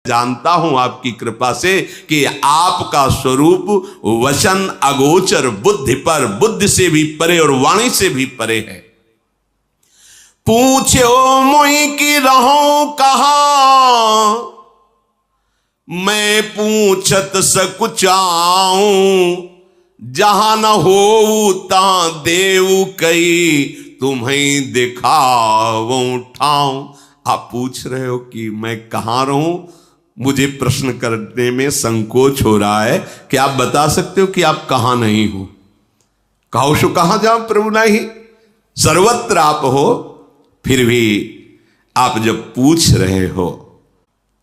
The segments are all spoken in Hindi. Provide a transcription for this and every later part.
जानता हूं आपकी कृपा से कि आपका स्वरूप वचन अगोचर, बुद्धि पर, बुद्धि से भी परे और वाणी से भी परे है। पूछो मुई की रहो कहा, मैं पूछत सकुचाऊं, जहां न हो ता देव कई, तुम्हें दिखाऊं ठाऊं। आप पूछ रहे हो कि मैं कहां रहूं, मुझे प्रश्न करने में संकोच हो रहा है कि आप बता सकते हो कि आप कहां नहीं हो। कहो सो कहां जाओ प्रभु नहीं, सर्वत्र आप हो। फिर भी आप जब पूछ रहे हो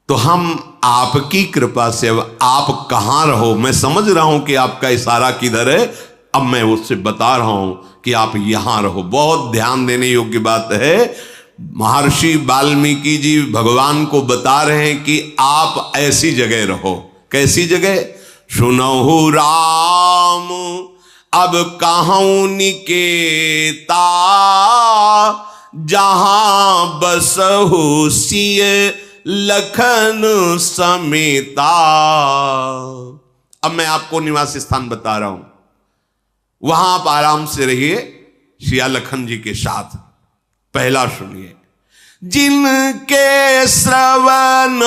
तो हम आपकी कृपा से, अब आप कहां रहो, मैं समझ रहा हूं कि आपका इशारा किधर है। अब मैं उससे बता रहा हूं कि आप यहां रहो। बहुत ध्यान देने योग्य बात है। महर्षि वाल्मीकि जी भगवान को बता रहे हैं कि आप ऐसी जगह रहो। कैसी जगह? सुनहु राम अब कहूं निकेता, जहां बसहु सिय लखन समेता। अब मैं आपको निवास स्थान बता रहा हूं, वहां आप आराम से रहिए सिया लखन जी के साथ। पहला सुनिए, जिनके श्रवण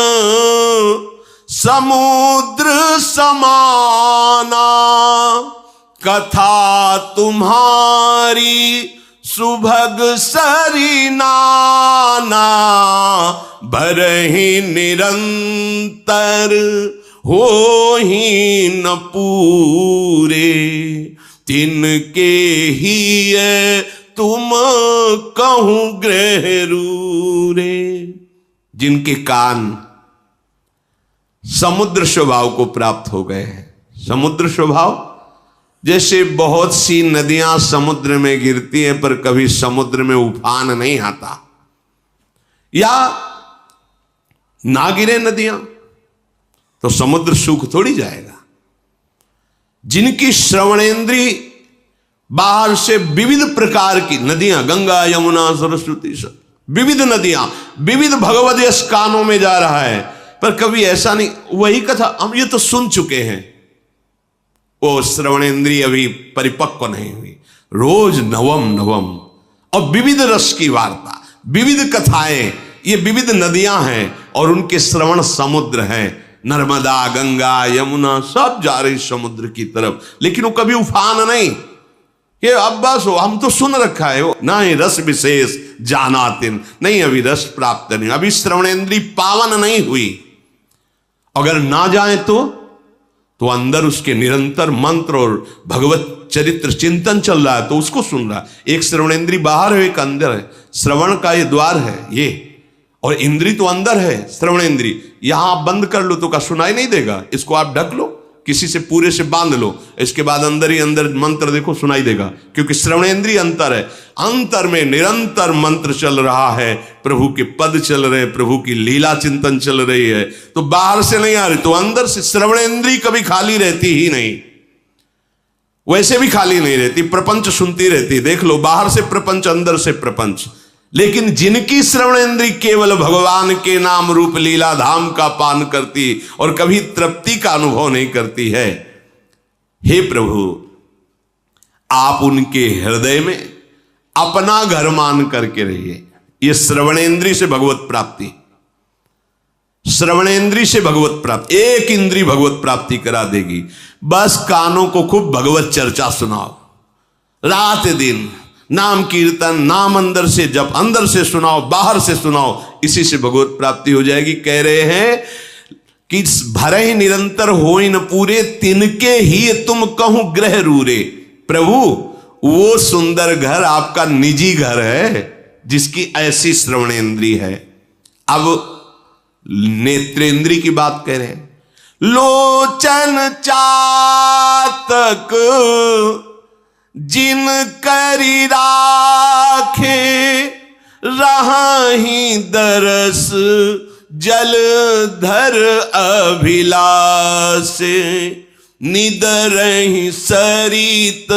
समुद्र समाना, कथा तुम्हारी सुभग सरिनाना, भरहि निरंतर हो ही न पूरे, तिनके ही तुम कहूं ग्रह रूरे। जिनके कान समुद्र स्वभाव को प्राप्त हो गए हैं। समुद्र स्वभाव, जैसे बहुत सी नदियां समुद्र में गिरती हैं पर कभी समुद्र में उफान नहीं आता, या ना गिरे नदियां तो समुद्र सूख थोड़ी जाएगा। जिनकी श्रवणेंद्री बाहर से विविध प्रकार की नदियां, गंगा यमुना सरस्वती, सब विविध नदियां, विविध भगवद यश कानों में जा रहा है, पर कभी ऐसा नहीं। वही कथा हम ये तो सुन चुके हैं, वो श्रवणेंद्रिय अभी परिपक्व नहीं हुई। रोज नवम नवम और विविध रस की वार्ता, विविध कथाएं, ये विविध नदियां हैं और उनके श्रवण समुद्र हैं। नर्मदा, गंगा, यमुना सब जा रही समुद्र की तरफ, लेकिन वो कभी उफान नहीं कि अब बस हो, हम तो सुन रखा है। ना ही रस विशेष जानातिन, नहीं अभी रस प्राप्त नहीं, अभी श्रवणेंद्री पावन नहीं हुई। अगर ना जाए तो अंदर उसके निरंतर मंत्र और भगवत चरित्र चिंतन चल रहा है तो उसको सुन रहा है। एक श्रवणेंद्री बाहर है, एक अंदर है। श्रवण का ये द्वार है ये, और इंद्री तो अंदर है। श्रवणेंद्री यहां आप बंद कर लो तो का सुनाई नहीं देगा, इसको आप ढक लो, किसी से पूरे से बांध लो, इसके बाद अंदर ही अंदर मंत्र देखो सुनाई देगा, क्योंकि श्रवणेंद्रिय अंतर है। अंतर में निरंतर मंत्र चल रहा है, प्रभु के पद चल रहे हैं, प्रभु की लीला चिंतन चल रही है, तो बाहर से नहीं आ रही, तो अंदर से। श्रवणेंद्रिय कभी खाली रहती ही नहीं, वैसे भी खाली नहीं रहती, प्रपंच सुनती रहती। देख लो, बाहर से प्रपंच, अंदर से प्रपंच। लेकिन जिनकी श्रवणेंद्रिय केवल भगवान के नाम रूप लीला धाम का पान करती और कभी तृप्ति का अनुभव नहीं करती है, हे प्रभु आप उनके हृदय में अपना घर मान करके रहिए। ये श्रवणेंद्रिय से भगवत प्राप्ति, श्रवणेंद्रिय से भगवत प्राप्ति, एक इंद्रिय भगवत प्राप्ति करा देगी। बस कानों को खूब भगवत चर्चा सुनाओ, रात दिन नाम कीर्तन, नाम अंदर से जब, अंदर से सुनाओ, बाहर से सुनाओ, इसी से भगवत प्राप्ति हो जाएगी। कह रहे हैं कि भरे ही निरंतर हो न पूरे, तिनके ही तुम कहूं ग्रह रूरे। प्रभु वो सुंदर घर आपका निजी घर है जिसकी ऐसी श्रवणेंद्रिय है। अब नेत्रेंद्रिय की बात कह रहे हैं। लोचन चातक जिन करी राखे, रही दरस जलधर अभिलाष, निदरहि सरित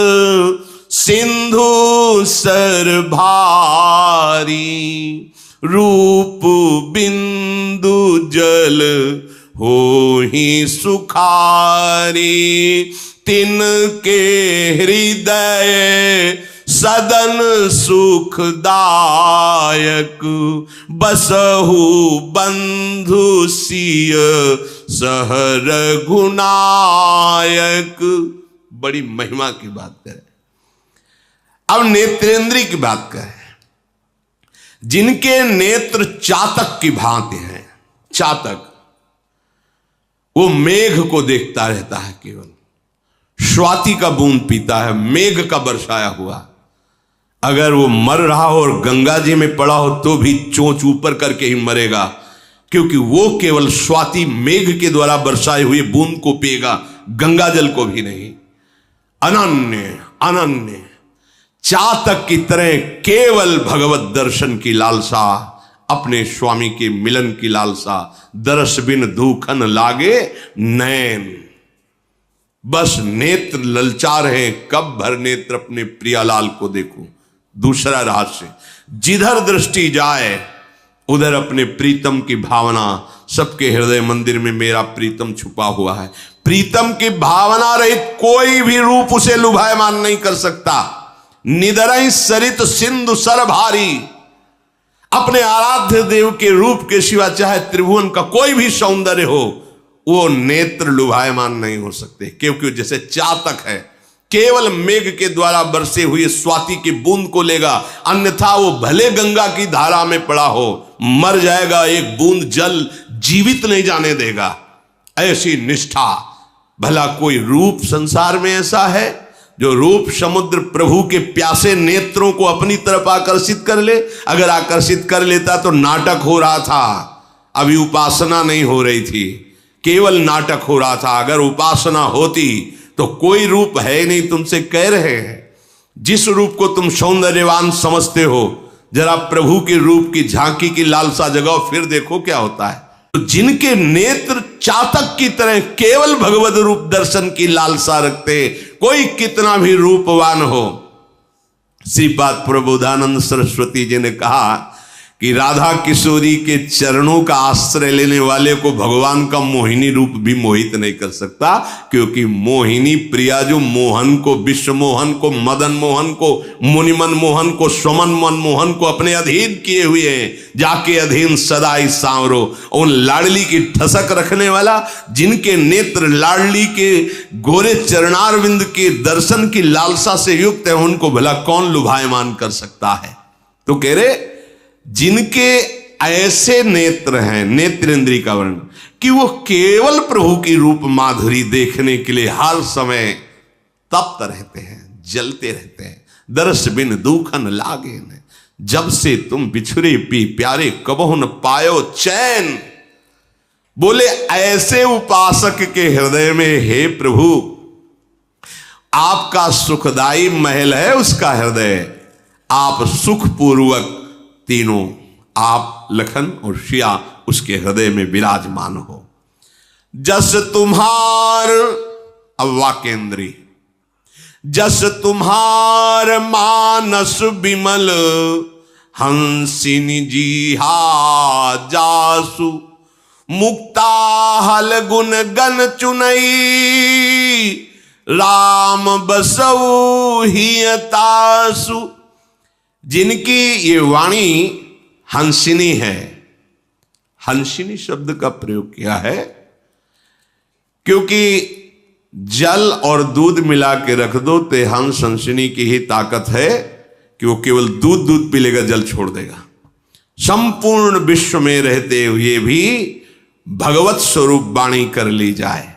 सिंधु सर भारी, रूप बिंदु जल हो ही सुखारी, तिनके हृदय सदन सुखदायक, बसहु बंधु सिय सह रघुनायक। बड़ी महिमा की बात करें। अब नेत्रेंद्री की बात करें, जिनके नेत्र चातक की भांति हैं। चातक वो मेघ को देखता रहता है, केवल स्वाति का बूंद पीता है, मेघ का बरसाया हुआ। अगर वो मर रहा हो और गंगा जी में पड़ा हो तो भी चोंच ऊपर करके ही मरेगा, क्योंकि वो केवल स्वाति मेघ के द्वारा बरसाए हुए बूंद को पिएगा, गंगा जल को भी नहीं। अनन्य अनन्य चातक की तरह केवल भगवत दर्शन की लालसा, अपने स्वामी के मिलन की लालसा। दरस बिन दूखन लागे नैन, बस नेत्र ललचा रहे, कब भर नेत्र अपने प्रियालाल को देखूं। दूसरा रहस्य, जिधर दृष्टि जाए उधर अपने प्रीतम की भावना। सबके हृदय मंदिर में मेरा प्रीतम छुपा हुआ है। प्रीतम की भावना रहित कोई भी रूप उसे लुभायमान नहीं कर सकता। निदरई सरित सिंधु सर भारी, अपने आराध्य देव के रूप के सिवा चाहे त्रिभुवन का कोई भी सौंदर्य हो, वो नेत्र लुभायमान नहीं हो सकते, क्योंकि जैसे चातक है केवल मेघ के द्वारा बरसे हुए स्वाति की बूंद को लेगा, अन्यथा वो भले गंगा की धारा में पड़ा हो मर जाएगा, एक बूंद जल जीवित नहीं जाने देगा। ऐसी निष्ठा। भला कोई रूप संसार में ऐसा है जो रूप समुद्र प्रभु के प्यासे नेत्रों को अपनी तरफ आकर्षित कर ले? अगर आकर्षित कर लेता तो नाटक हो रहा था, अभी उपासना नहीं हो रही थी, केवल नाटक हो रहा था। अगर उपासना होती तो कोई रूप है नहीं। तुमसे कह रहे हैं, जिस रूप को तुम सौंदर्यवान समझते हो, जरा प्रभु के रूप की झांकी की लालसा जगाओ, फिर देखो क्या होता है। तो जिनके नेत्र चातक की तरह केवल भगवत रूप दर्शन की लालसा रखते, कोई कितना भी रूपवान हो। श्रीपाद प्रबोधानंद सरस्वती जी ने कहा कि राधा किशोरी के चरणों का आश्रय लेने वाले को भगवान का मोहिनी रूप भी मोहित नहीं कर सकता, क्योंकि मोहिनी प्रिया जो मोहन को, विश्व मोहन को, मदन मोहन को, मुनिमन मोहन को, स्वमन मनमोहन को अपने अधीन किए हुए हैं। जाके अधीन सदाई सांवरो, उन लाडली की ठसक रखने वाला, जिनके नेत्र लाडली के गोरे चरणारविंद के दर्शन की लालसा से युक्त है, उनको भला कौन लुभायमान कर सकता है। तो कह रहे जिनके ऐसे नेत्र हैं, नेत्रेंद्री का वर्णन, कि वो केवल प्रभु की रूप माधुरी देखने के लिए हर समय तप्त रहते हैं, जलते रहते हैं। दरस बिन दूखन लागे न, जब से तुम बिछुरे पी प्यारे कबहु न पायो चैन। बोले ऐसे उपासक के हृदय में, हे प्रभु आपका सुखदाई महल है उसका हृदय, आप सुखपूर्वक तीनों, आप लखन और शिया उसके हृदय में विराजमान हो। जस तुम्हार, अब वाक्येंद्री, जस तुम्हार मानस विमल हंसिनी जी हा जासु, मुक्ता हल गुण गन चुनई, राम बसऊ हियतासु। जिनकी ये वाणी हंसिनी है, हंसिनी शब्द का प्रयोग किया है क्योंकि जल और दूध मिला के रख दो तो हंस हंसिनी की ही ताकत है कि वो केवल दूध पी लेगा, जल छोड़ देगा। संपूर्ण विश्व में रहते हुए भी भगवत स्वरूप वाणी कर ली जाए।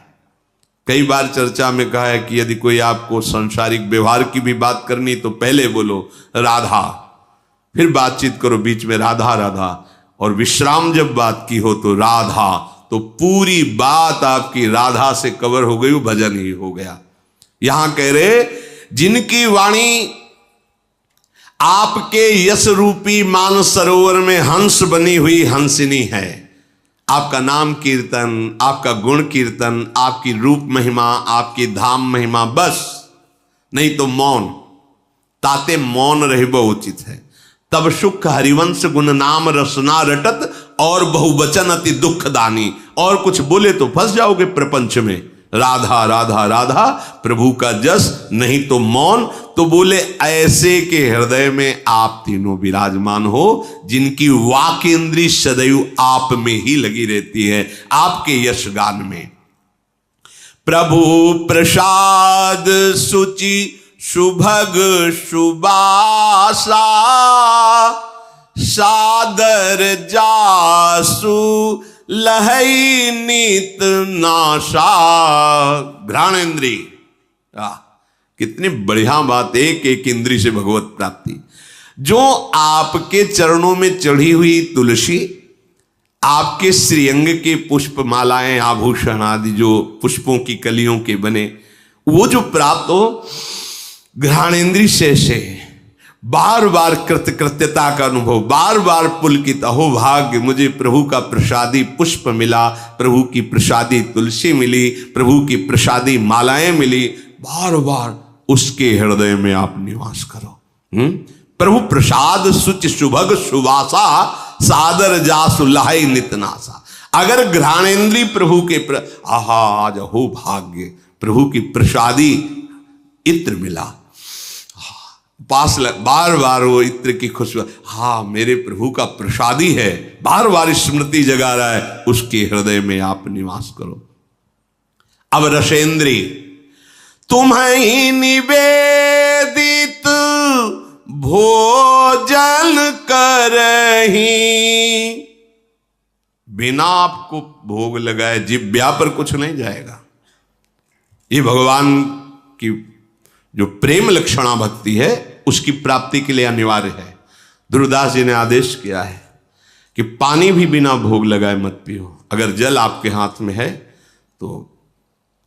कई बार चर्चा में कहा है कि यदि कोई आपको सांसारिक व्यवहार की भी बात करनी तो पहले बोलो राधा, फिर बातचीत करो बीच में राधा राधा, और विश्राम जब बात की हो तो राधा, तो पूरी बात आपकी राधा से कवर हो गई, वो भजन ही हो गया। यहां कह रहे जिनकी वाणी आपके यश रूपी मान सरोवर में हंस बनी हुई हंसिनी है। आपका नाम कीर्तन, आपका गुण कीर्तन, आपकी रूप महिमा, आपकी धाम महिमा, बस नहीं तो मौन, ताते मौन रहबो उचित है। तब सुख हरिवंश गुण नाम रसना रटत, और बहुवचन अति दुखदानी। और कुछ बोले तो फंस जाओगे प्रपंच में। राधा राधा राधा प्रभु का जस, नहीं तो मौन। तो बोले ऐसे के हृदय में आप तीनों विराजमान हो, जिनकी वाक इंद्री सदैव आप में ही लगी रहती है, आपके यश गान में। प्रभु प्रसाद सुचि सुभग सुबासा, सादर जासु लहई नीत नाशा। घ्राणेन्द्री, कितनी बढ़िया बात है। एक इंद्री से भगवत प्राप्ति। जो आपके चरणों में चढ़ी हुई तुलसी, आपके श्रीअंग के पुष्प मालाएं आभूषण आदि जो पुष्पों की कलियों के बने, वो जो प्राप्त हो घ्राणेन्द्री से बार बार कृतकृत्यता का अनुभव, बार बार पुलकित, अहो भाग्य मुझे प्रभु का प्रसादी पुष्प मिला, प्रभु की प्रसादी तुलसी मिली, प्रभु की प्रसादी मालाएं मिली। बार बार उसके हृदय में आप निवास करो। प्रभु प्रसाद सुच सुभग सुवासा, सादर जासु लहई नितनासा। अगर घ्राणेन्द्री प्रभु के आहा आज हो भाग्य, प्रभु की प्रसादी इत्र मिला, पास बार बार वो इत्र की खुशबू, हाँ मेरे प्रभु का प्रसादी है, बार बार स्मृति जगा रहा है, उसके हृदय में आप निवास करो। अब रसेंद्री, तुम्हें निवेदित भोजन करही, बिना आपको भोग लगाए जिब्या पर कुछ नहीं जाएगा। ये भगवान की जो प्रेम लक्षणा भक्ति है, उसकी प्राप्ति के लिए अनिवार्य है। दुर्दास जी ने आदेश किया है कि पानी भी बिना भोग लगाए मत पियो। अगर जल आपके हाथ में है तो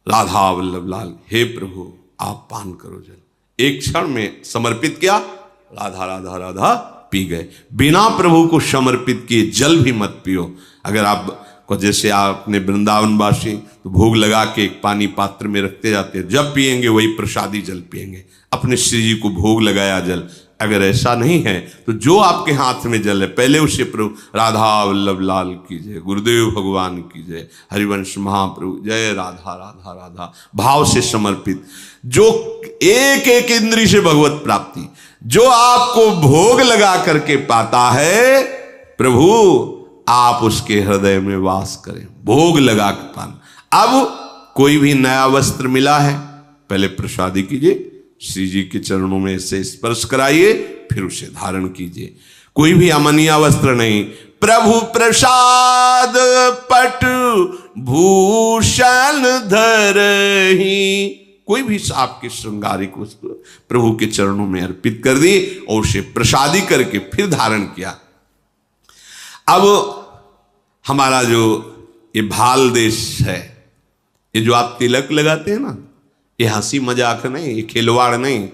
राधा वल्लभ लाल, हे प्रभु आप पान करो जल। एक क्षण में समर्पित किया, राधा राधा राधा पी गए। बिना प्रभु को समर्पित किए जल भी मत पियो। अगर आप को जैसे आपने वृंदावनवासी तो भोग लगा के एक पानी पात्र में रखते जाते हैं, जब पिएंगे वही प्रसादी जल पिएंगे, अपने श्री जी को भोग लगाया जल। अगर ऐसा नहीं है तो जो आपके हाथ में जल है पहले उसे प्रभु राधा वल्लभ लाल की जय, गुरुदेव भगवान की जय, हरिवंश महाप्रभु जय, राधा राधा राधा भाव से समर्पित। जो एक एक इंद्री से भगवत प्राप्ति, जो आपको भोग लगा करके पाता है, प्रभु आप उसके हृदय में वास करें, भोग लगा के पाना। अब कोई भी नया वस्त्र मिला है, पहले प्रसादी कीजिए, श्री जी के चरणों में से स्पर्श कराइए, फिर उसे धारण कीजिए। कोई भी अमनिया वस्त्र नहीं। प्रभु प्रसाद पट भूषण धरही, कोई भी आपके श्रृंगारिक वस्तु प्रभु के चरणों में अर्पित कर दी और उसे प्रसादी करके फिर धारण किया। अब हमारा जो ये भाल देश है, ये जो आप तिलक लगाते हैं ना, ये हंसी मजाक नहीं, ये खिलवाड़ नहीं,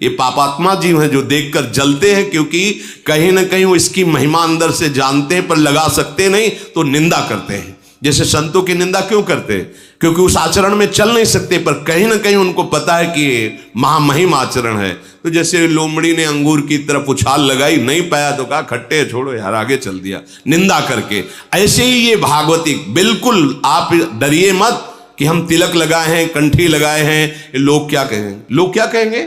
ये पापात्मा जीव हैं जो देखकर जलते हैं, क्योंकि कहीं ना कहीं वो इसकी महिमा अंदर से जानते हैं पर लगा सकते नहीं तो निंदा करते हैं। जैसे संतों की निंदा क्यों करते हैं? क्योंकि उस आचरण में चल नहीं सकते, पर कहीं ना कहीं उनको पता है कि ये महामहिम आचरण है। तो जैसे लोमड़ी ने अंगूर की तरफ उछाल लगाई, नहीं पाया तो कहा खट्टे छोड़ो यार, आगे चल दिया निंदा करके। ऐसे ही ये भागवती, बिल्कुल आप डरिए मत कि हम तिलक लगाए हैं, कंठी लगाए हैं, लोग क्या कहेंगे? लोग क्या कहेंगे?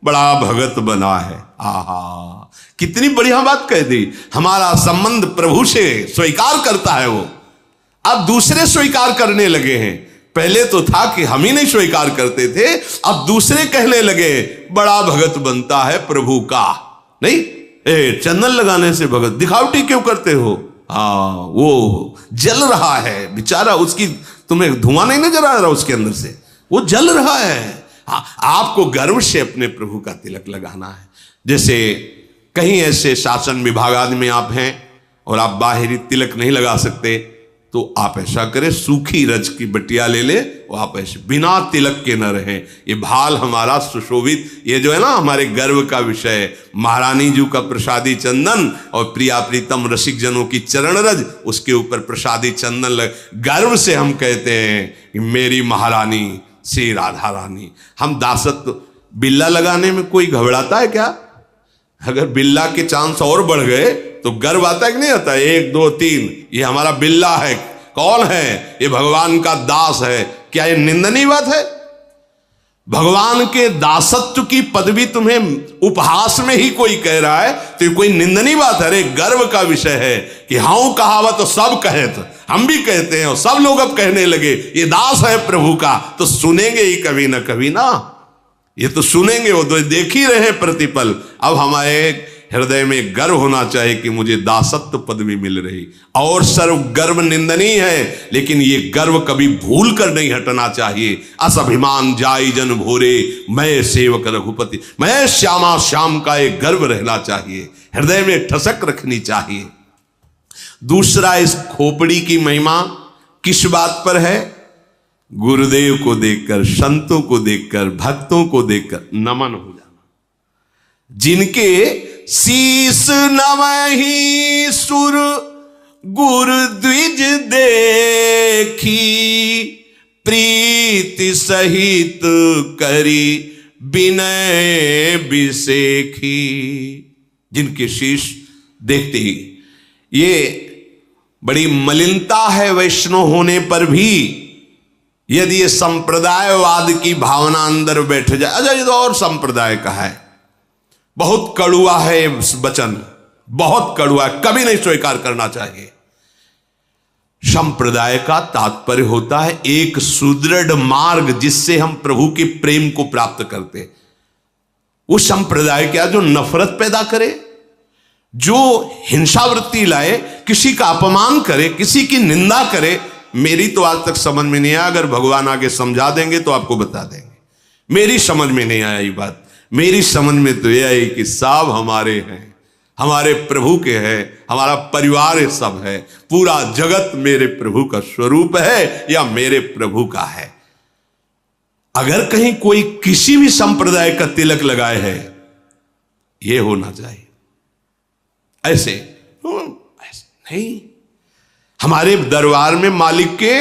बड़ा भगत बना है। आहा, कितनी बढ़िया बात कह दी। हमारा संबंध प्रभु से स्वीकार करता है वो, अब दूसरे स्वीकार करने लगे हैं। पहले तो था कि हम ही नहीं स्वीकार करते थे, अब दूसरे कहने लगे बड़ा भगत बनता है प्रभु का। नहीं, चंदन लगाने से भगत, दिखावटी क्यों करते हो? हाँ, वो जल रहा है बेचारा, उसकी तुम्हें धुआं नहीं नजर आ रहा उसके अंदर से, वो जल रहा है। हाँ, आपको गर्व से अपने प्रभु का तिलक लगाना है। जैसे कहीं ऐसे शासन विभाग आदि में आप हैं और आप बाहरी तिलक नहीं लगा सकते, तो आप ऐसा करें, सूखी रज की बटिया ले ले और आप ऐसे बिना तिलक के न रहें। ये भाल हमारा सुशोभित, ये जो है ना हमारे गर्व का विषय है। महारानी जी का प्रसादी चंदन और प्रिया प्रीतम रसिक जनों की चरण रज, उसके ऊपर प्रसादी चंदन लग, गर्व से हम कहते हैं कि मेरी महारानी श्री राधा रानी। हम दासत्व, बिल्ला लगाने में कोई घबराता है क्या? अगर बिल्ला के चांस और बढ़ गए तो गर्व आता है कि नहीं आता? 1 2 3 ये हमारा बिल्ला है। कौन है? ये भगवान का दास है। क्या ये निंदनीय बात है? भगवान के दासत्व की पदवी तुम्हें उपहास में ही कोई कह रहा है तो ये कोई निंदनीय बात है? अरे गर्व का विषय है कि हाँ कहावत तो सब कहे, तो हम भी कहते हैं और सब लोग अब कहने लगे ये दास है प्रभु का, तो सुनेंगे ही कभी ना कभी ना, ये तो सुनेंगे, वो तो देख ही रहे प्रतिपल। अब हमारे हृदय में गर्व होना चाहिए कि मुझे दासत्व पदवी मिल रही। और सर्व गर्व निंदनीय है, लेकिन ये गर्व कभी भूल कर नहीं हटना चाहिए। असभिमान जाई जन भोरे, मैं सेवक रघुपति, मैं श्यामा श्याम का एक गर्व रहना चाहिए, हृदय में ठसक रखनी चाहिए। दूसरा, इस खोपड़ी की महिमा किस बात पर है? गुरुदेव को देखकर, संतों को देखकर, भक्तों को देखकर नमन हो जाना। जिनके शीस नवहि सुर गुरु द्विज देखी, प्रीति सहित करी विनय बिसेखी। जिनके शीश देखते ही, ये बड़ी मलिनता है वैष्णव होने पर भी, यदि ये संप्रदायवाद की भावना अंदर बैठ जाए। अच्छा, ये तो और संप्रदाय का है, बहुत कड़ुआ है वचन, बहुत कड़ुआ है, कभी नहीं स्वीकार करना चाहिए। संप्रदाय का तात्पर्य होता है एक सुदृढ़ मार्ग जिससे हम प्रभु के प्रेम को प्राप्त करते। वो संप्रदाय क्या जो नफरत पैदा करे, जो हिंसावृत्ति लाए, किसी का अपमान करे, किसी की निंदा करे। मेरी तो आज तक समझ में नहीं आया, अगर भगवान आगे समझा देंगे तो आपको बता देंगे। मेरी समझ में नहीं आया ये बात। मेरी समझ में तो यह आई कि सब हमारे हैं, हमारे प्रभु के हैं, हमारा परिवार सब है, पूरा जगत मेरे प्रभु का स्वरूप है या मेरे प्रभु का है। अगर कहीं कोई किसी भी संप्रदाय का तिलक लगाए है, यह होना चाहिए। ऐसे नहीं, हमारे दरबार में मालिक के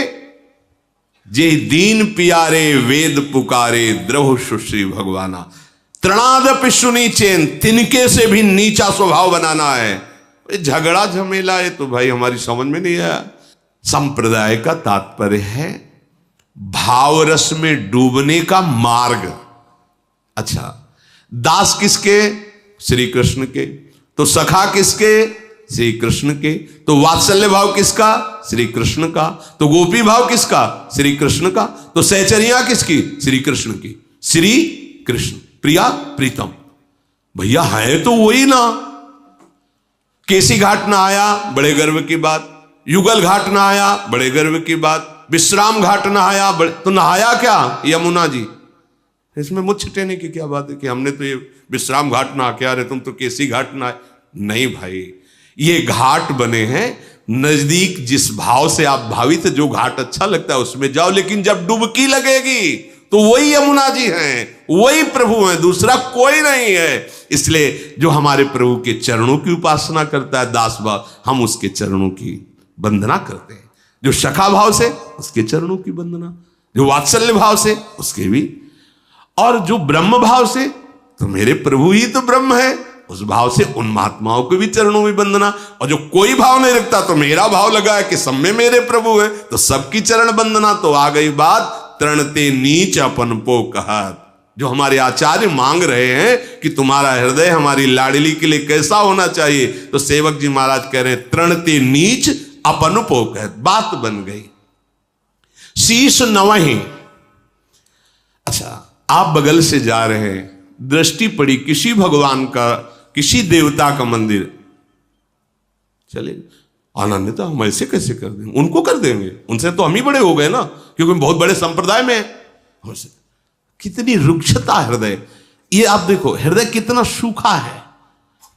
जे दीन पियारे वेद पुकारे, द्रव सुश्री भगवाना, तृणादपि सुनी चैन, तिनके से भी नीचा स्वभाव बनाना है। झगड़ा झमेला है तो भाई हमारी समझ में नहीं आया। संप्रदाय का तात्पर्य है भावरस में डूबने का मार्ग। अच्छा, दास किसके? श्री कृष्ण के। तो सखा किसके? श्री कृष्ण के। तो वात्सल्य भाव किसका? श्री कृष्ण का। तो गोपी भाव किसका? श्री कृष्ण का। तो सहचरिया किसकी? श्री कृष्ण की। श्री कृष्ण, प्रिया प्रीतम, भैया है तो वही ना। केसी घाट ना आया, बड़े गर्व की बात। युगल घाट ना आया, बड़े गर्व की बात। विश्राम घाट ना आया, तो नहाया क्या? यमुना जी। इसमें मुझ छिटेने की क्या बात है कि हमने तो ये विश्राम घाट ना आके आ रहे, तुम तो केसी घाट ना आए। नहीं भाई, ये घाट बने हैं नजदीक, जिस भाव से आप भावित, जो घाट अच्छा लगता है उसमें जाओ, लेकिन जब डुबकी लगेगी तो वही यमुना जी हैं, वही प्रभु हैं, दूसरा कोई नहीं है। इसलिए जो हमारे प्रभु के चरणों की उपासना करता है दास भाव, हम उसके चरणों की वंदना करते हैं। जो सखा भाव से, उसके चरणों की वंदना। जो वात्सल्य भाव से, उसके भी। और जो ब्रह्म भाव से, तो मेरे प्रभु ही तो ब्रह्म है, उस भाव से उन महात्माओं को भी चरणों में वंदना। और जो कोई भाव नहीं रखता, तो मेरा भाव लगा है कि सब में मेरे प्रभु है, तो सबकी चरण वंदना। तो आ गई बात तरणते नीच अपन पो कहत। जो हमारे आचार्य मांग रहे हैं कि तुम्हारा हृदय हमारी लाडली के लिए कैसा होना चाहिए, तो सेवक जी महाराज कह रहे हैं तरणते नीच अपन पो कहत। बात बन गई। शीश नवहि। अच्छा, आप बगल से जा रहे हैं, दृष्टि पड़ी किसी भगवान का, किसी देवता का मंदिर, चले आनंद, हम ऐसे कैसे कर देंगे? उनको कर देंगे, उनसे तो हम ही बड़े हो गए ना, क्योंकि बहुत बड़े संप्रदाय में हैं। कितनी रुक्षता हृदय। ये आप देखो हृदय कितना सूखा है।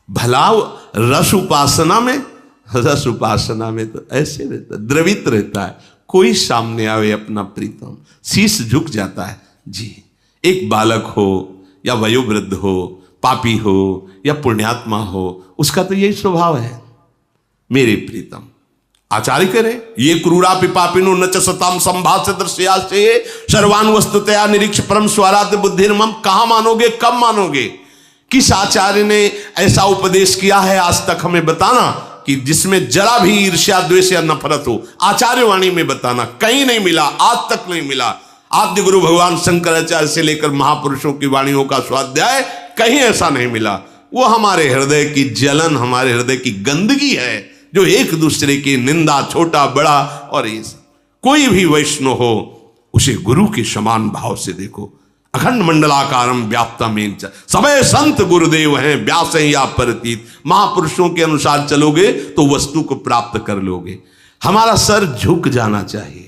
भला रस उपासना में तो ऐसे रहता है, द्रवित रहता है। कोई सामने आवे अपना प्रीतम, शीश झुक जाता है जी। एक बालक हो या वयोवृद्ध हो, पापी हो या पुण्यात्मा हो, उसका तो यही स्वभाव है, मेरे प्रीतम। आचार्य करे ये क्रूरा पिपापिनो न च सताम संभाष्य दृश्या से सर्वान वस्तुतया निरीक्ष परम स्वरात बुद्धिर्मम। कहां मानोगे, कब मानोगे किस आचार्य ने ऐसा उपदेश किया है आज तक हमें बताना कि जिसमें जरा भी ईर्ष्या द्वेष या नफरत हो? आचार्य वाणी में बताना, कहीं नहीं मिला, आज तक नहीं मिला। आद्य गुरु भगवान शंकराचार्य से लेकर महापुरुषों की वाणियों का स्वाध्याय कहीं ऐसा नहीं मिला। वो हमारे हृदय की जलन, हमारे हृदय की गंदगी है, जो एक दूसरे की निंदा, छोटा बड़ा और ये सब। कोई भी वैष्णव हो उसे गुरु के समान भाव से देखो। अखंड मंडलाकारम व्याप्तमेन च सबे संत गुरुदेव हैं व्यास या परतीत। महापुरुषों के अनुसार चलोगे तो वस्तु को प्राप्त कर लोगे। हमारा सर झुक जाना चाहिए।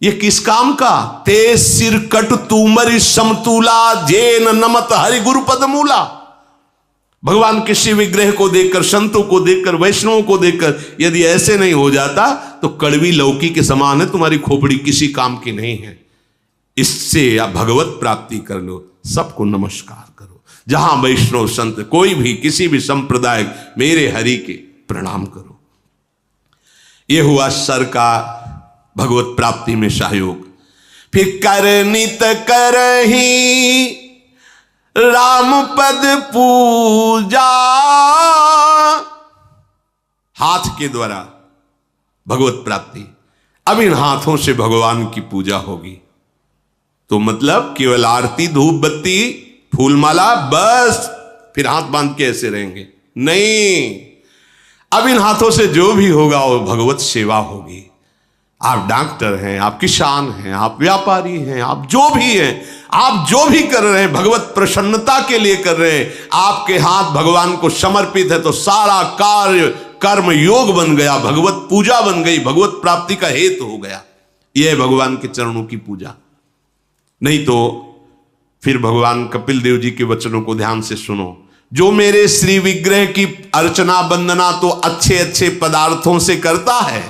ये किस काम का? ते सिर कट तुमरी समतूला जेन नमत हरि गुरु पदमूला। भगवान किसी विग्रह को देखकर, संतों को देखकर, वैष्णवों को देखकर यदि ऐसे नहीं हो जाता तो कड़वी लौकी के समान है, तुम्हारी खोपड़ी किसी काम की नहीं है। इससे आप भगवत प्राप्ति कर लो। सबको नमस्कार करो, जहां वैष्णव संत कोई भी किसी भी संप्रदाय, मेरे हरि के प्रणाम करो। यह हुआ सर का भगवत प्राप्ति में सहयोग। फिर करनित करही राम पद पूजा, हाथ के द्वारा भगवत प्राप्ति। अब इन हाथों से भगवान की पूजा होगी। तो मतलब केवल आरती, धूप बत्ती, फूलमाला, बस फिर हाथ बांध के ऐसे रहेंगे? नहीं, अब इन हाथों से जो भी होगा वो भगवत सेवा होगी। आप डॉक्टर हैं, आप किसान हैं, आप व्यापारी हैं, आप जो भी हैं, आप जो भी कर रहे हैं भगवत प्रसन्नता के लिए कर रहे हैं। आपके हाथ भगवान को समर्पित है तो सारा कार्य कर्म योग बन गया, भगवत पूजा बन गई, भगवत प्राप्ति का हेतु हो गया। यह है भगवान के चरणों की पूजा। नहीं तो फिर भगवान कपिल देव जी के वचनों को ध्यान से सुनो। जो मेरे श्री विग्रह की अर्चना वंदना तो अच्छे अच्छे पदार्थों से करता है,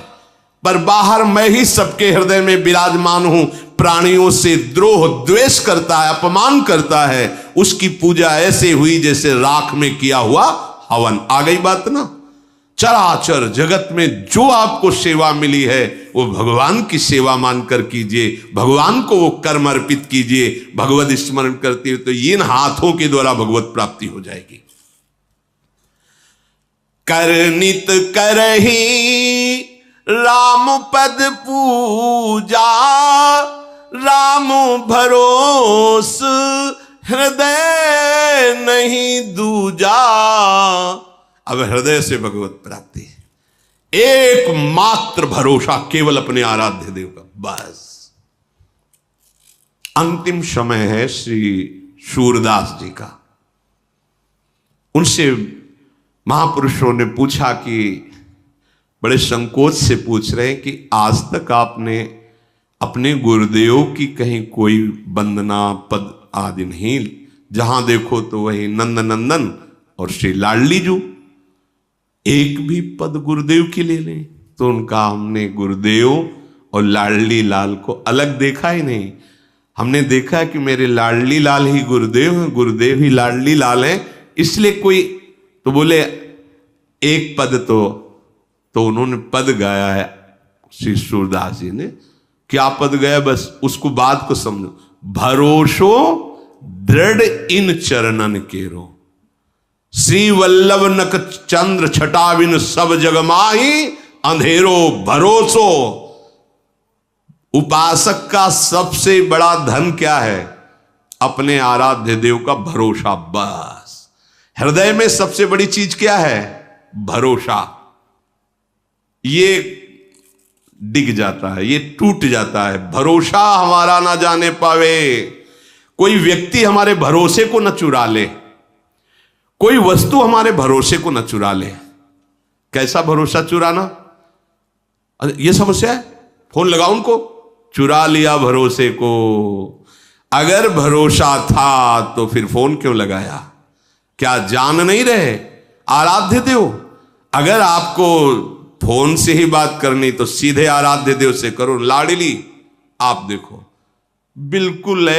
पर बाहर मैं ही सबके हृदय में विराजमान हूं, प्राणियों से द्रोह द्वेष करता है, अपमान करता है, उसकी पूजा ऐसे हुई जैसे राख में किया हुआ हवन। आ गई बात ना? चराचर जगत में जो आपको सेवा मिली है वो भगवान की सेवा मानकर कीजिए, भगवान को वो कर्म अर्पित कीजिए। भगवत स्मरण करते हुए तो इन हाथों के द्वारा भगवत प्राप्ति हो जाएगी। करनित करही राम पद पूजा, राम भरोस हृदय नहीं दूजा। अब हृदय से भगवत प्राप्ति, एकमात्र भरोसा केवल अपने आराध्य देव का, बस। अंतिम समय है श्री सूरदास जी का। उनसे महापुरुषों ने पूछा कि बड़े संकोच से पूछ रहे हैं कि आज तक आपने अपने गुरुदेव की कहीं कोई वंदना पद आदि नहीं, जहां देखो तो वही नंद नंदन और श्री लाडली जू, एक भी पद गुरुदेव की ले लें तो उनका हमने गुरुदेव और लाडली लाल को अलग देखा ही नहीं। हमने देखा कि मेरे लाडली लाल ही गुरुदेव हैं, गुरुदेव ही लाडली लाल हैं, इसलिए कोई तो बोले एक पद तो उन्होंने पद गाया है श्री सूरदास जी ने। क्या पद गया? बस उसको बात को समझो। भरोसो दृढ़ इन चरणन केरो, श्री वल्लभ नक चंद्र छटाविन सब जग माही, अंधेरो भरोसो। उपासक का सबसे बड़ा धन क्या है? अपने आराध्य देव का भरोसा, बस। हृदय में सबसे बड़ी चीज क्या है? भरोसा। ये डिग जाता है, ये टूट जाता है, भरोसा हमारा ना जाने पावे। कोई व्यक्ति हमारे भरोसे को न चुरा ले, कोई वस्तु हमारे भरोसे को न चुरा ले। कैसा भरोसा चुराना? अरे ये समस्या है, फोन लगाओ उनको, चुरा लिया भरोसे को। अगर भरोसा था तो फिर फोन क्यों लगाया? क्या जान नहीं रहे आराध्य देव? अगर आपको फोन से ही बात करनी तो सीधे आराध्य देव से करो। लाडली आप देखो, बिल्कुल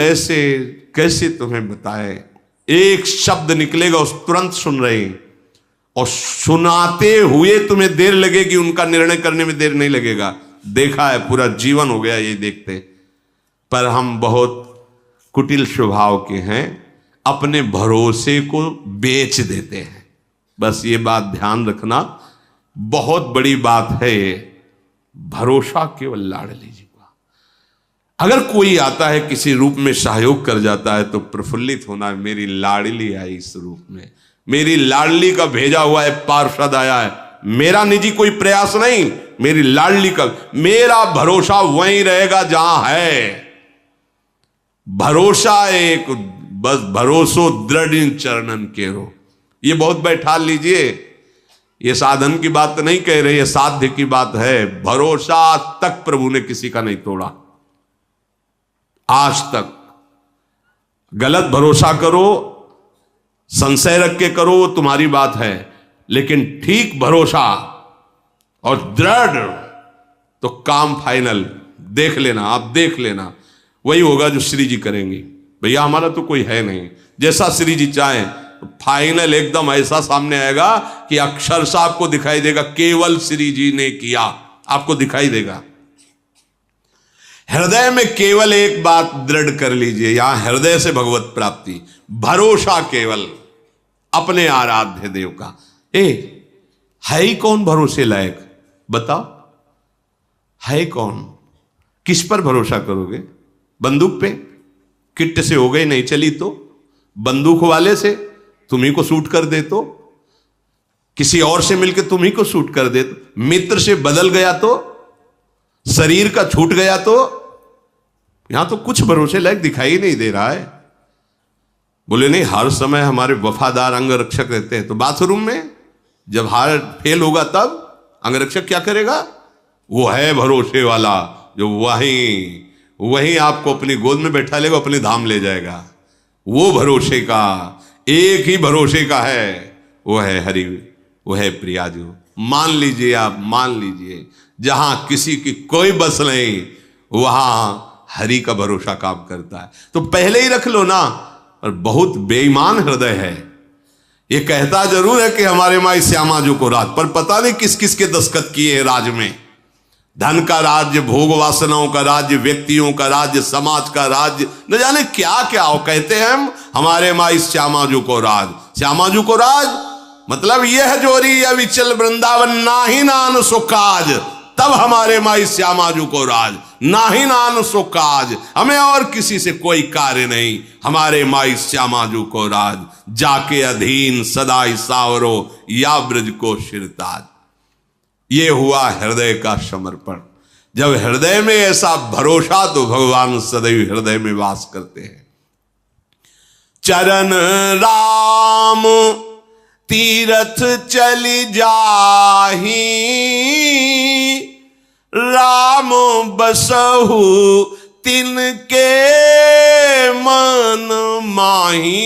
ऐसे कैसे तुम्हें बताए, एक शब्द निकलेगा उस तुरंत सुन रहे हैं, और सुनाते हुए तुम्हें देर लगेगी, उनका निर्णय करने में देर नहीं लगेगा। देखा है, पूरा जीवन हो गया ये देखते। पर हम बहुत कुटिल स्वभाव के हैं, अपने भरोसे को बेच देते हैं। बस ये बात ध्यान रखना, बहुत बड़ी बात है ये। भरोसा केवल लाडली जी का। अगर कोई आता है किसी रूप में सहयोग कर जाता है तो प्रफुल्लित होना, मेरी लाडली आई इस रूप में, मेरी लाडली का भेजा हुआ है पार्षद आया है, मेरा निजी कोई प्रयास नहीं, मेरी लाडली का। मेरा भरोसा वहीं रहेगा जहां है। भरोसा एक बस भरोसो दृढ़ चरणन केरो। ये बहुत बैठा लीजिए, ये साधन की बात नहीं कह रही है, साध्य की बात है। भरोसा आज तक प्रभु ने किसी का नहीं तोड़ा, आज तक। गलत भरोसा करो, संशय रख के करो, वो तुम्हारी बात है, लेकिन ठीक भरोसा और दृढ़ तो काम फाइनल। देख लेना, आप देख लेना, वही होगा जो श्री जी करेंगी। भैया हमारा तो कोई है नहीं, जैसा श्री जी चाहें तो फाइनल एकदम ऐसा सामने आएगा कि अक्षरशः आपको दिखाई देगा केवल श्री जी ने किया, आपको दिखाई देगा। हृदय में केवल एक बात दृढ़ कर लीजिए, यहां हृदय से भगवत प्राप्ति, भरोसा केवल अपने आराध्य देव का। है ही कौन भरोसे लायक, बताओ है कौन? किस पर भरोसा करोगे? बंदूक पे? किट से हो गई नहीं चली तो? बंदूक वाले से तुम्ही को शूट कर दे तो? किसी और से मिलकर तुम्ही को शूट कर दे तो? मित्र से बदल गया तो? शरीर का छूट गया तो? यहां तो कुछ भरोसे लायक दिखाई नहीं दे रहा है। बोले नहीं, हर समय हमारे वफादार अंग रक्षक रहते हैं, तो बाथरूम में जब हार्ट फेल होगा तब अंग रक्षक क्या करेगा? वो है भरोसे वाला जो वहीं आपको अपनी गोद में बैठा लेगा, अपने धाम ले जाएगा। वो भरोसे का, एक ही भरोसे का है, वो है हरि, वो है प्रियाजू। मान लीजिए, आप मान लीजिए, जहां किसी की कोई बस नहीं वहां हरि का भरोसा काम करता है। तो पहले ही रख लो ना। और बहुत बेईमान हृदय है, ये कहता जरूर है कि हमारे माई श्यामा जी को राज, पर पता नहीं किस किस के दस्तखत किए हैं राज में। धन का राज्य, भोग वासनाओं का राज्य, व्यक्तियों का राज्य, समाज का राज्य, न जाने क्या क्या हो। कहते हैं हम हमारे माई श्यामा जी को राज, श्यामा जी को राज, मतलब यह जोरी अविचल वृंदावन नाही नान सुकाज, तब हमारे माई श्यामा जी को राज, नाही नान सुकाज, हमें और किसी से कोई कार्य नहीं, हमारे माई श्यामा जी को राज, जाके अधीन सदाई सावरो या ब्रज को शिरताज। ये हुआ हृदय का समर्पण। जब हृदय में ऐसा भरोसा, तो भगवान सदैव हृदय में वास करते हैं। चरण राम तीरथ चली जाही, राम बसहु तिनके मन माही।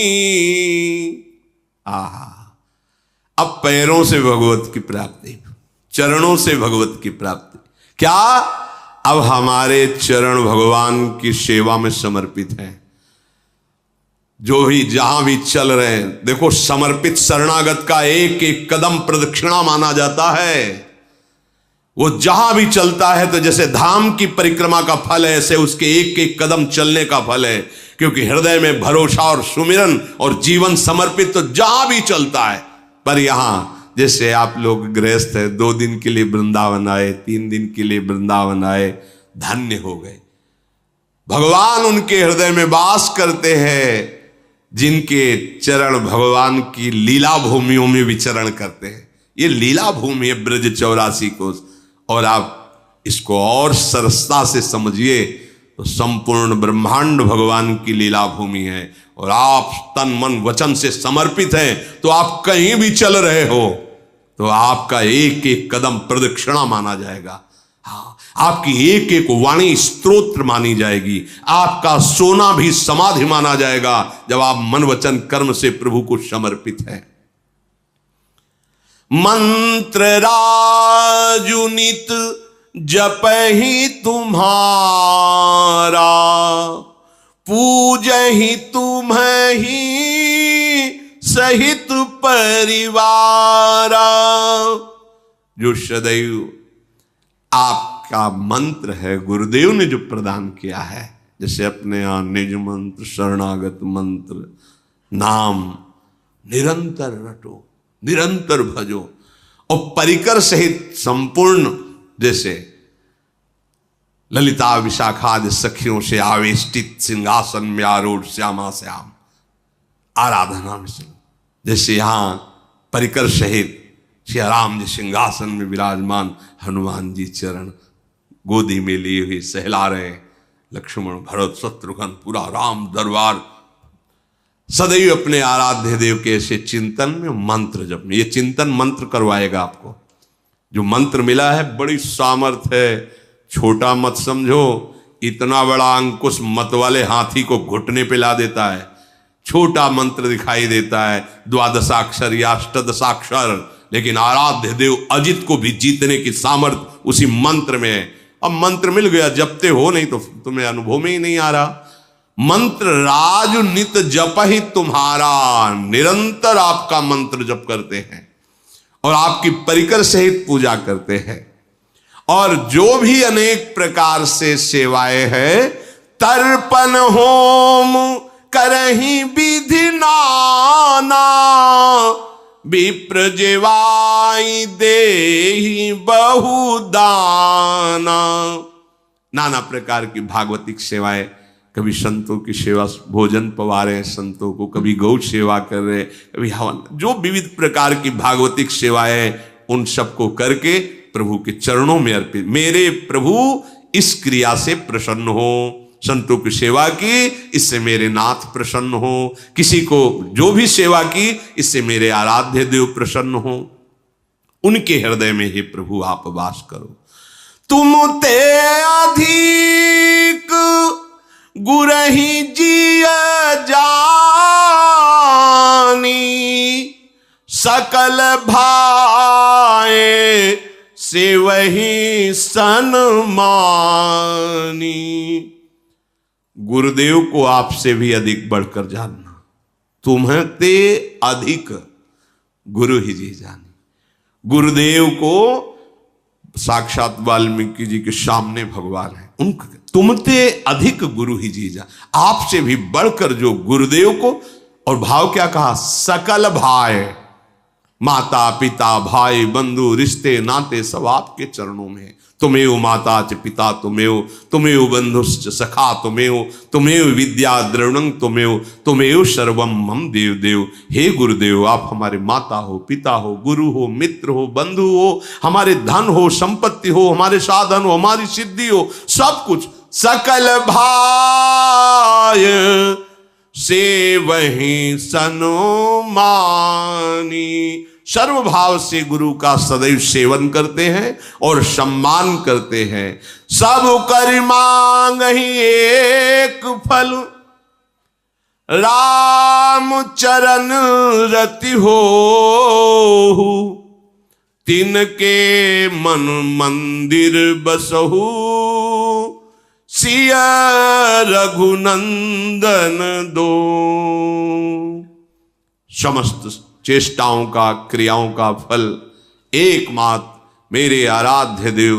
आहा, अब पैरों से भगवत की प्राप्ति, चरणों से भगवत की प्राप्ति। क्या? अब हमारे चरण भगवान की सेवा में समर्पित हैं। जो भी जहां भी चल रहे हैं, देखो समर्पित शरणागत का एक एक कदम प्रदक्षिणा माना जाता है। वो जहां भी चलता है तो जैसे धाम की परिक्रमा का फल है, ऐसे उसके एक एक कदम चलने का फल है। क्योंकि हृदय में भरोसा और सुमिरन और जीवन समर्पित तो जहां भी चलता है। पर यहां जैसे आप लोग गृहस्थ है, 2 दिन के लिए वृंदावन आए, 3 दिन के लिए वृंदावन आए, धन्य हो गए। भगवान उनके हृदय में वास करते हैं जिनके चरण भगवान की लीला भूमियों में विचरण करते हैं। ये लीला भूमि है ब्रज 84 कोस। और आप इसको और सरसता से समझिए तो संपूर्ण ब्रह्मांड भगवान की लीला भूमि है। और आप तन मन वचन से समर्पित हैं तो आप कहीं भी चल रहे हो तो आपका एक एक कदम प्रदक्षिणा माना जाएगा। हाँ, आपकी एक एक वाणी स्तोत्र मानी जाएगी। आपका सोना भी समाधि माना जाएगा जब आप मन वचन कर्म से प्रभु को समर्पित हैं। मंत्र राजुनित जपहि तुम्हारा, पूजहि तुम्हि सहित परिवारा। जो सदैव आपका मंत्र है, गुरुदेव ने जो प्रदान किया है, जैसे अपने यहाँ निज मंत्र, शरणागत मंत्र, नाम निरंतर रटो, निरंतर भजो, और परिकर सहित संपूर्ण, जैसे ललिता विशाखादि सखियों से आवेष्टित सिंहासन में आरूढ़ श्यामा श्याम आराधना में से, जैसे यहां परिकर सहित श्री राम जी सिंहासन में विराजमान, हनुमान जी चरण गोदी में लिए हुए सहला रहे, लक्ष्मण भरत शत्रुघ्न पूरा राम दरबार सदैव अपने आराध्य देव के ऐसे चिंतन में, मंत्र जप में। ये चिंतन मंत्र करवाएगा आपको। जो मंत्र मिला है बड़ी सामर्थ्य है, छोटा मत समझो। इतना बड़ा अंकुश मत वाले हाथी को घुटने पे ला देता है। छोटा मंत्र दिखाई देता है, द्वादशाक्षर या अष्टदशाक्षर, लेकिन आराध्य देव अजित को भी जीतने की सामर्थ्य उसी मंत्र में है। अब मंत्र मिल गया, जपते हो, नहीं तो तुम्हें अनुभव में ही नहीं आ रहा। मंत्र राज नित जप ही तुम्हारा, निरंतर आपका मंत्र जप करते हैं और आपकी परिकर सहित पूजा करते हैं। और जो भी अनेक प्रकार से सेवाएं हैं, तर्पण होम करही विधि नाना, विप्र जेवाई देहि बहुदाना। नाना प्रकार की भागवतिक सेवाएं, कभी संतों की सेवा, भोजन पवा रहे हैं संतों को, कभी गौ सेवा कर रहे, कभी हवन, जो विविध प्रकार की भागवतिक सेवाएं, उन सबको करके प्रभु के चरणों में अर्पित। मेरे प्रभु इस क्रिया से प्रसन्न हो, संतों की सेवा की, इससे मेरे नाथ प्रसन्न हो। किसी को जो भी सेवा की, इससे मेरे आराध्य देव प्रसन्न हो। उनके हृदय में ही प्रभु आप वास करो। तुम ते अधिक गुरहि जिय जानी, सकल भाए से वही सन्मानी। गुरुदेव को आपसे भी अधिक बढ़कर जानना। तुम्हें ते अधिक गुरु ही जी जानी। गुरुदेव को साक्षात वाल्मीकि जी के सामने भगवान है, उनका तुमते अधिक गुरु ही जी जा, आपसे भी बढ़कर जो गुरुदेव को, और भाव क्या कहा, सकल भाई, माता पिता भाई बंधु रिश्ते नाते सब आपके चरणों में। तुमेव माता च पिता तुमेव, तुमेव बंधुश्च सखा तुमेव, तुमेव विद्या द्रविणं तुमेव, तुमेव सर्वम मम देव देव। हे गुरुदेव, आप हमारे माता हो, पिता हो, गुरु हो, मित्र हो, बंधु हो, हमारे धन हो, संपत्ति हो, हमारे साधन हो, हमारी सिद्धि हो, सब कुछ। सकल भाय से वही सन्मानी। सर्वभाव से गुरु का सदैव सेवन करते हैं और सम्मान करते हैं। सब कर मांग ही एक फल, राम चरण रति हो, तिनके मन मंदिर बसहु, सिया रघुनंदन दो। समस्त चेष्टाओं का, क्रियाओं का फल एकमात्र मेरे आराध्य देव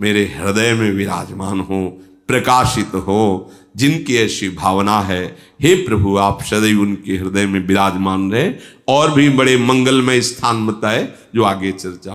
मेरे हृदय में विराजमान हो, प्रकाशित हो। जिनकी ऐसी भावना है, हे प्रभु आप सदैव उनके हृदय में विराजमान रहे। और भी बड़े मंगलमय स्थान बताए जो आगे चर्चा